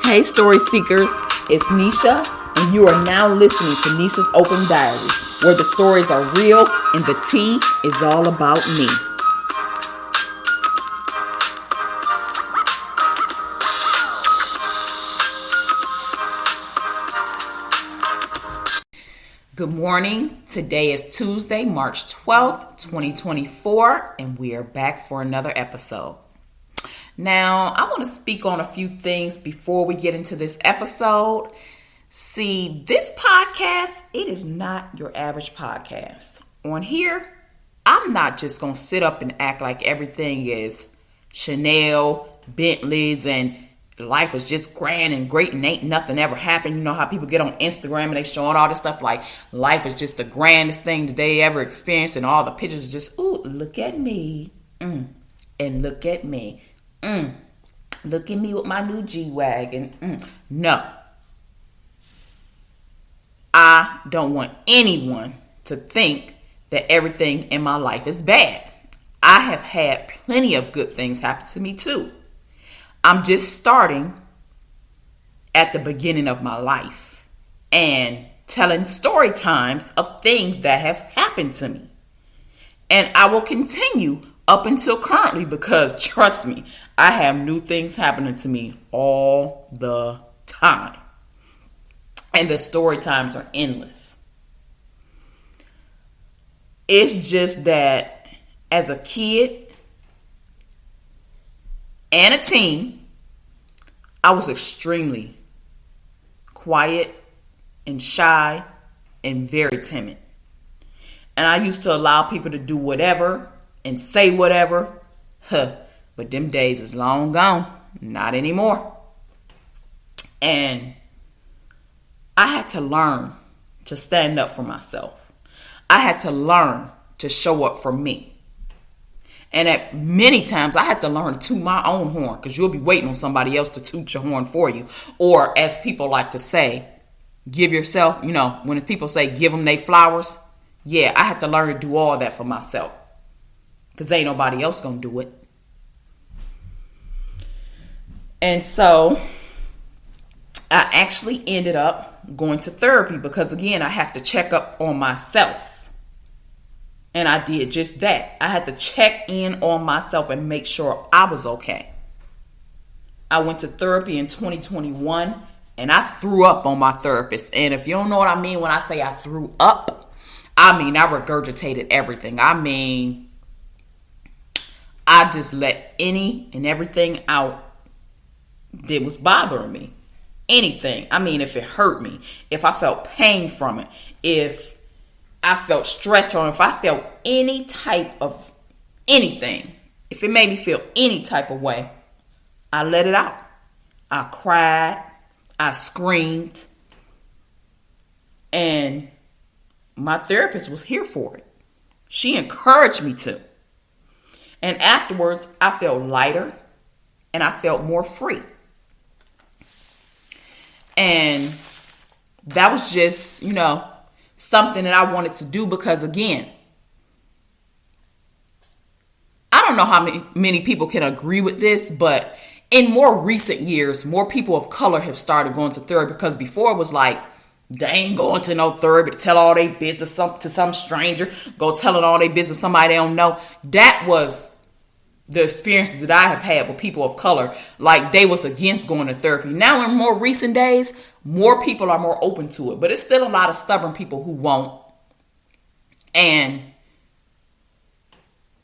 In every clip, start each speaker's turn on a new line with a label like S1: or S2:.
S1: Hey, story seekers, it's Nisha, and you are now listening to Nisha's Open Diary, where the stories are real and the tea is all about me. Good morning. Today is Tuesday, March 12th, 2024, and we are back for another episode. Now, I want to speak on a few things before we get into this episode. See, this podcast, it is not your average podcast. On here, I'm not just going to sit up and act like everything is Chanel, Bentleys, and life is just grand and great and ain't nothing ever happened. You know how people get on Instagram and they showing all this stuff like life is just the grandest thing that they ever experienced, and all the pictures are just, ooh, look at me. And look at me. Look at me with my new G-Wagon. No. I don't want anyone to think that everything in my life is bad. I have had plenty of good things happen to me too. I'm just starting at the beginning of my life and telling story times of things that have happened to me. And I will continue up until currently because, trust me, I have new things happening to me all the time. And the story times are endless. It's just that as a kid and a teen, I was extremely quiet and shy and very timid. And I used to allow people to do whatever and say whatever. But them days is long gone. Not anymore. And I had to learn to stand up for myself. I had to learn to show up for me. And at many times I had to learn to toot my own horn, because you'll be waiting on somebody else to toot your horn for you. Or as people like to say, give yourself, when people say give them their flowers. Yeah, I had to learn to do all that for myself, because ain't nobody else gonna do it. And so I actually ended up going to therapy because, again, I have to check up on myself. And I did just that. I had to check in on myself and make sure I was okay. I went to therapy in 2021 and I threw up on my therapist. And if you don't know what I mean when I say I threw up, I mean I regurgitated everything. I mean I just let any and everything out that was bothering me. Anything. I mean, if it hurt me, if I felt pain from it, if I felt stress from it, if I felt any type of anything, if it made me feel any type of way, I let it out. I cried. I screamed. And my therapist was here for it. She encouraged me to. And afterwards, I felt lighter and I felt more free. And that was just, something that I wanted to do because, again, I don't know how many people can agree with this, but in more recent years, more people of color have started going to therapy, because before it was like, they ain't going to no therapy to tell all their business to some stranger, go telling all their business to somebody they don't know. That was the experiences that I have had with people of color, like they was against going to therapy. Now in more recent days, more people are more open to it, but it's still a lot of stubborn people who won't. And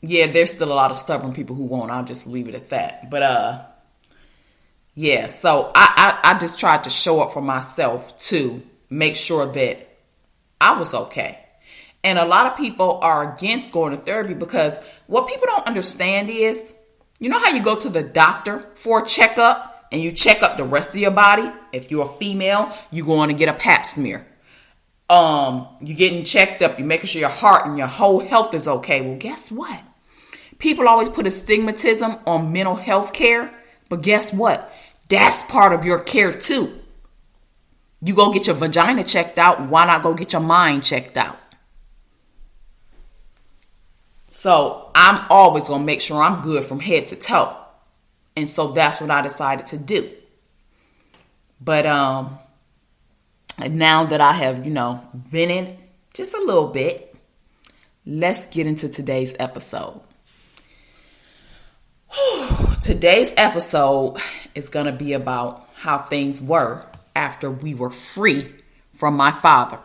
S1: yeah, there's still a lot of stubborn people who won't. I'll just leave it at that. But yeah, so I just tried to show up for myself to make sure that I was okay. And a lot of people are against going to therapy because what people don't understand is, you know how you go to the doctor for a checkup and you check up the rest of your body? If you're a female, you go on and get a pap smear. You're getting checked up. You're making sure your heart and your whole health is okay. Well, guess what? People always put a stigmatism on mental health care. But guess what? That's part of your care too. You go get your vagina checked out. Why not go get your mind checked out? So I'm always going to make sure I'm good from head to toe. And so that's what I decided to do. But now that I have, been in just a little bit, let's get into today's episode. Today's episode is going to be about how things were after we were free from my father.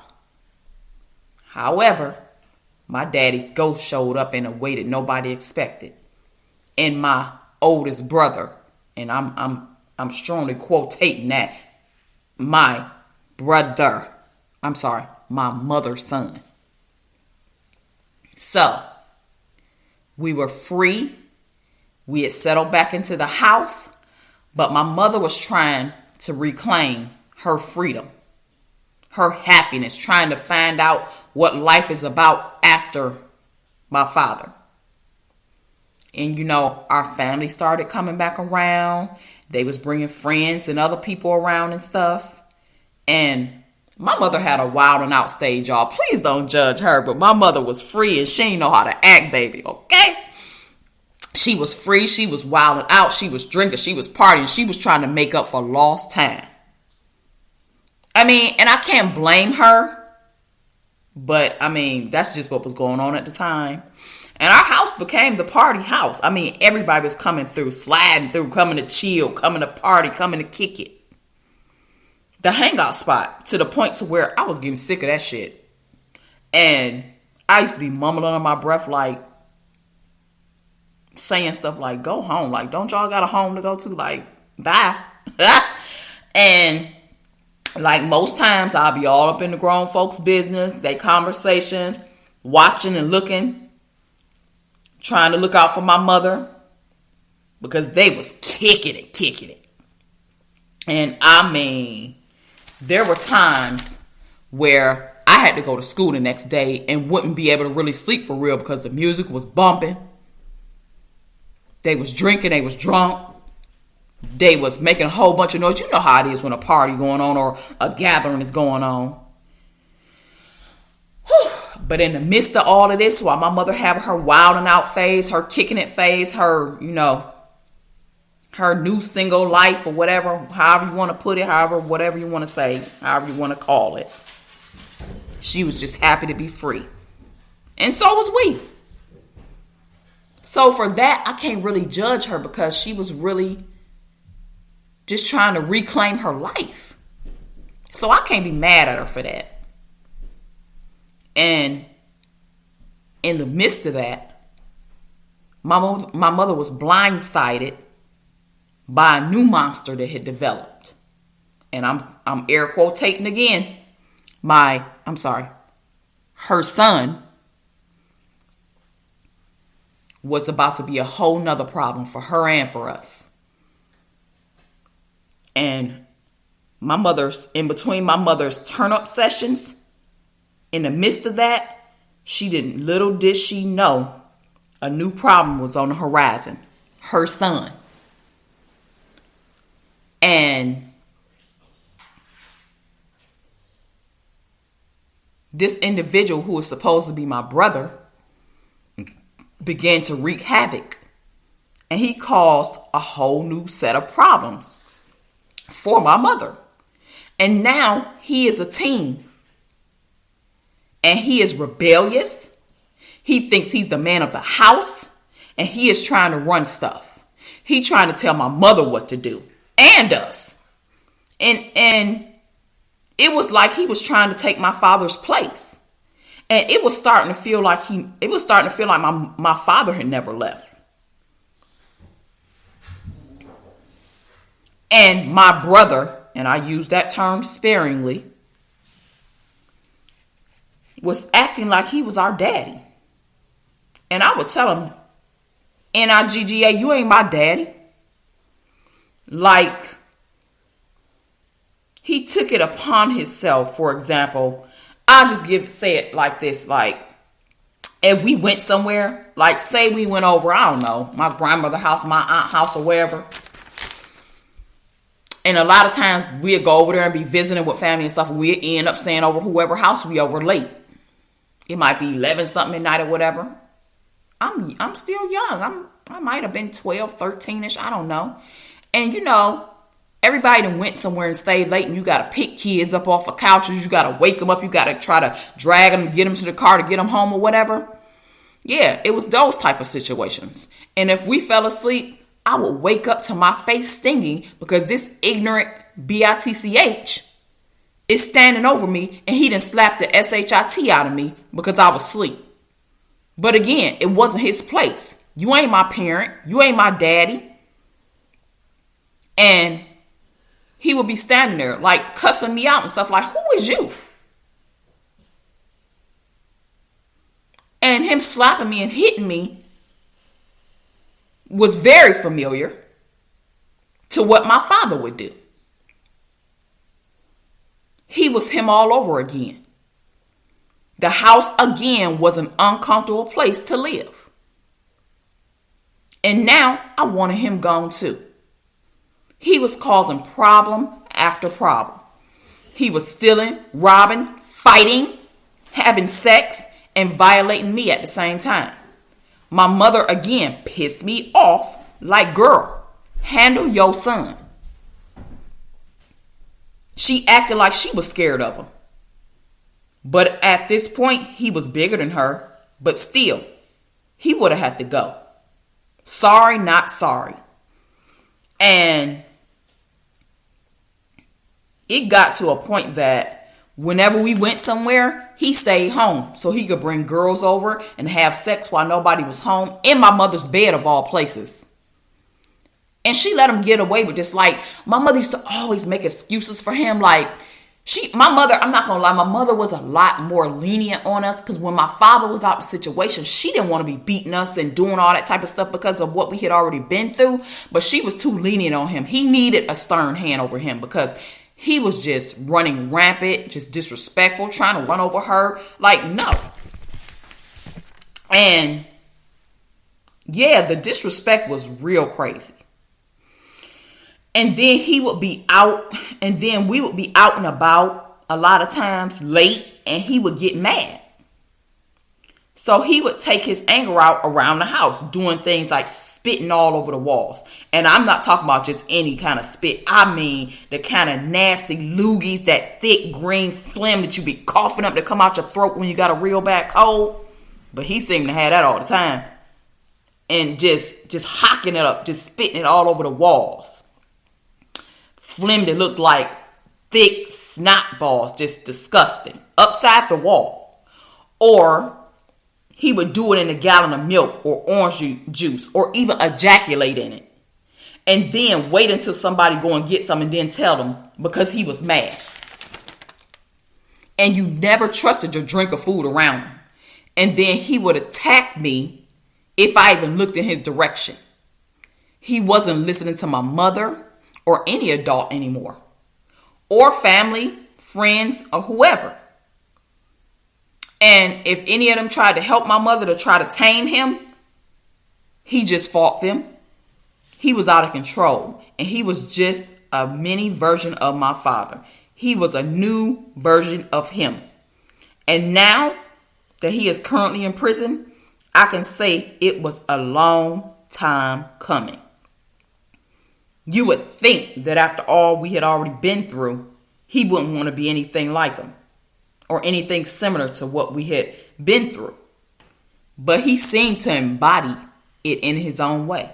S1: However, my daddy's ghost showed up in a way that nobody expected. And my oldest brother, and I'm strongly quotating that, my mother's son. So, we were free. We had settled back into the house, but my mother was trying to reclaim her freedom, her happiness, trying to find out what life is about after my father. And, our family started coming back around. They was bringing friends and other people around and stuff. And my mother had a wild and out stage, y'all. Please don't judge her, but my mother was free and she didn't know how to act, baby, okay? She was free, she was wild and out, she was drinking, she was partying, she was trying to make up for lost time. And I can't blame her, but that's just what was going on at the time. And our house became the party house. Everybody was coming through, sliding through, coming to chill, coming to party, coming to kick it. The hangout spot, to the point to where I was getting sick of that shit. And I used to be mumbling under my breath, like, saying stuff like, go home. Like, don't y'all got a home to go to? Like, bye. And like most times, I'll be all up in the grown folks' business, their conversations, watching and looking, trying to look out for my mother, because they was kicking it. And there were times where I had to go to school the next day and wouldn't be able to really sleep for real because the music was bumping. They was drinking, they was drunk. They was making a whole bunch of noise. You know how it is when a party going on or a gathering is going on. Whew. But in the midst of all of this, while my mother had her wild and out phase, her kicking it phase, her, her new single life or whatever, however you want to put it, whatever you want to say, however you want to call it. She was just happy to be free. And so was we. So for that, I can't really judge her because she was really just trying to reclaim her life. So I can't be mad at her for that. And in the midst of that, my mother was blindsided by a new monster that had developed. And I'm air quotating again. Her son was about to be a whole nother problem for her and for us. And in between my mother's turn-up sessions, in the midst of that, little did she know a new problem was on the horizon. Her son. And this individual who was supposed to be my brother began to wreak havoc. And he caused a whole new set of problems for my mother. And now he is a teen. And he is rebellious. He thinks he's the man of the house. And he is trying to run stuff. He trying to tell my mother what to do. And us. And it was like he was trying to take my father's place. And it was starting to feel like my father had never left. And my brother, and I use that term sparingly, was acting like he was our daddy. And I would tell him, N-I-G-G-A, you ain't my daddy. Like, he took it upon himself. For example, I'll just say it like this, like, if we went somewhere, like say we went over, I don't know, my grandmother's house, my aunt's house or wherever. And a lot of times we'd go over there and be visiting with family and stuff. And we'd end up staying over whoever house we over late. It might be 11 something at night or whatever. I'm still young. I might have been 12, 13-ish. I don't know. And Everybody done went somewhere and stayed late, and you got to pick kids up off of couches. You got to wake them up. You got to try to drag them, get them to the car to get them home or whatever. Yeah, it was those type of situations. And if we fell asleep, I would wake up to my face stinging because this ignorant bitch is standing over me, and he done slapped the shit out of me because I was asleep. But again, it wasn't his place. You ain't my parent. You ain't my daddy. And he would be standing there like cussing me out and stuff like, who is you? And him slapping me and hitting me was very familiar to what my father would do. He was him all over again. The house again was an uncomfortable place to live. And now I wanted him gone too. He was causing problem after problem. He was stealing, robbing, fighting, having sex, and violating me at the same time. My mother again pissed me off like, girl, handle your son. She acted like she was scared of him. But at this point, he was bigger than her. But still, he would have had to go. Sorry, not sorry. And it got to a point that whenever we went somewhere, he stayed home so he could bring girls over and have sex while nobody was home in my mother's bed of all places. And she let him get away with this. Like, my mother used to always make excuses for him. Like, my mother, I'm not going to lie, my mother was a lot more lenient on us because when my father was out of the situation, she didn't want to be beating us and doing all that type of stuff because of what we had already been through. But she was too lenient on him. He needed a stern hand over him because he was just running rampant, just disrespectful, trying to run over her. Like, no. And yeah, the disrespect was real crazy. And then he would be out, and then we would be out and about a lot of times late, and he would get mad. So he would take his anger out around the house, doing things like spitting all over the walls. And I'm not talking about just any kind of spit. I mean the kind of nasty loogies, that thick green phlegm that you be coughing up to come out your throat when you got a real bad cold. But he seemed to have that all the time. And just hocking it up, just spitting it all over the walls. Phlegm that looked like thick snot balls, just disgusting, upside the wall. Or he would do it in a gallon of milk or orange juice or even ejaculate in it. And then wait until somebody go and get some and then tell them because he was mad. And you never trusted your drink or food around him. And then he would attack me if I even looked in his direction. He wasn't listening to my mother or any adult anymore, or family, friends, or whoever. And if any of them tried to help my mother to try to tame him, he just fought them. He was out of control, and he was just a mini version of my father. He was a new version of him. And now that he is currently in prison, I can say it was a long time coming. You would think that after all we had already been through, he wouldn't want to be anything like him or anything similar to what we had been through. But he seemed to embody it in his own way.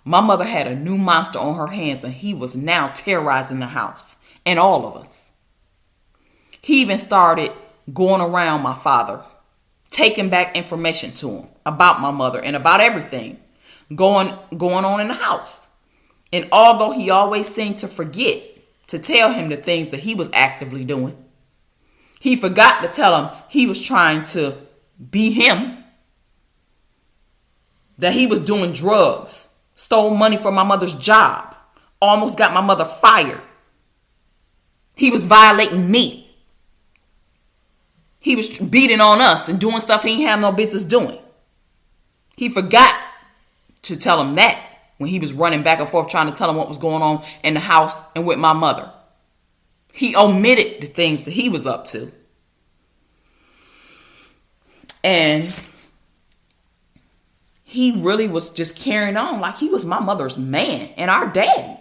S1: My mother had a new monster on her hands, and he was now terrorizing the house and all of us. He even started going around my father, taking back information to him about my mother and about everything going on in the house. And although he always seemed to forget to tell him the things that he was actively doing, he forgot to tell him he was trying to be him, that he was doing drugs, stole money from my mother's job, almost got my mother fired. He was violating me. He was beating on us and doing stuff he ain't have no business doing. He forgot to tell him that when he was running back and forth trying to tell him what was going on in the house and with my mother. He omitted the things that he was up to. And he really was just carrying on like he was my mother's man and our daddy.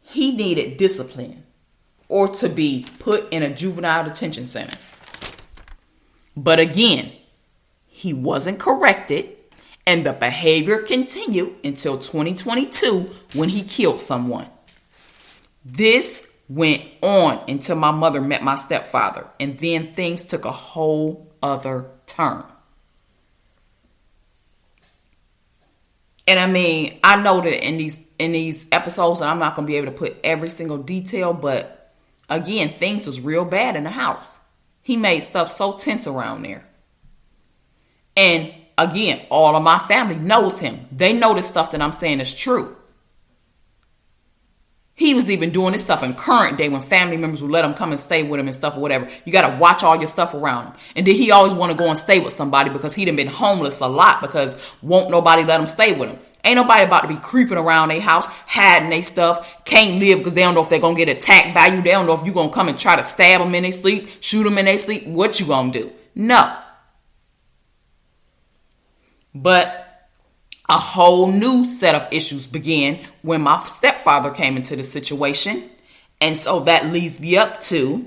S1: he needed discipline or to be put in a juvenile detention center. But again, he wasn't corrected, and the behavior continued until 2022 when he killed someone. This went on until my mother met my stepfather, and then things took a whole other turn. And I mean, I know that in these episodes, I'm not going to be able to put every single detail, but again, things was real bad in the house. He made stuff so tense around there. And again, all of my family knows him. They know the stuff that I'm saying is true. He was even doing this stuff in current day when family members would let him come and stay with him and stuff or whatever. You got to watch all your stuff around him. And then he always want to go and stay with somebody because he done been homeless a lot because won't nobody let him stay with him. Ain't nobody about to be creeping around their house, hiding their stuff, can't live because they don't know if they're going to get attacked by you. They don't know if you're going to come and try to stab them in their sleep, shoot them in their sleep. What you going to do? No. But a whole new set of issues began when my stepfather came into the situation. And so that leads me up to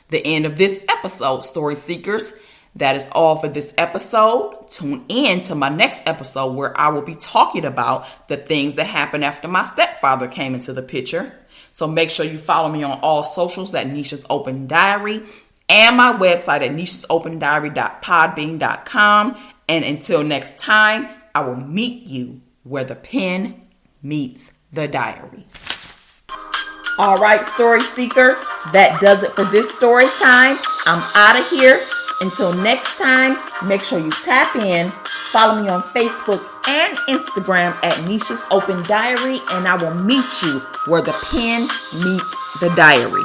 S1: the end of this episode, Story Seekers. That is all for this episode. Tune in to my next episode where I will be talking about the things that happened after my stepfather came into the picture. So make sure you follow me on all socials at Nisha's Open Diary and my website at nishasopendiary.podbean.com. And until next time, I will meet you where the pen meets the diary. All right, Story Seekers, that does it for this story time. I'm out of here. Until next time, make sure you tap in, follow me on Facebook and Instagram at Nisha's Open Diary, and I will meet you where the pen meets the diary.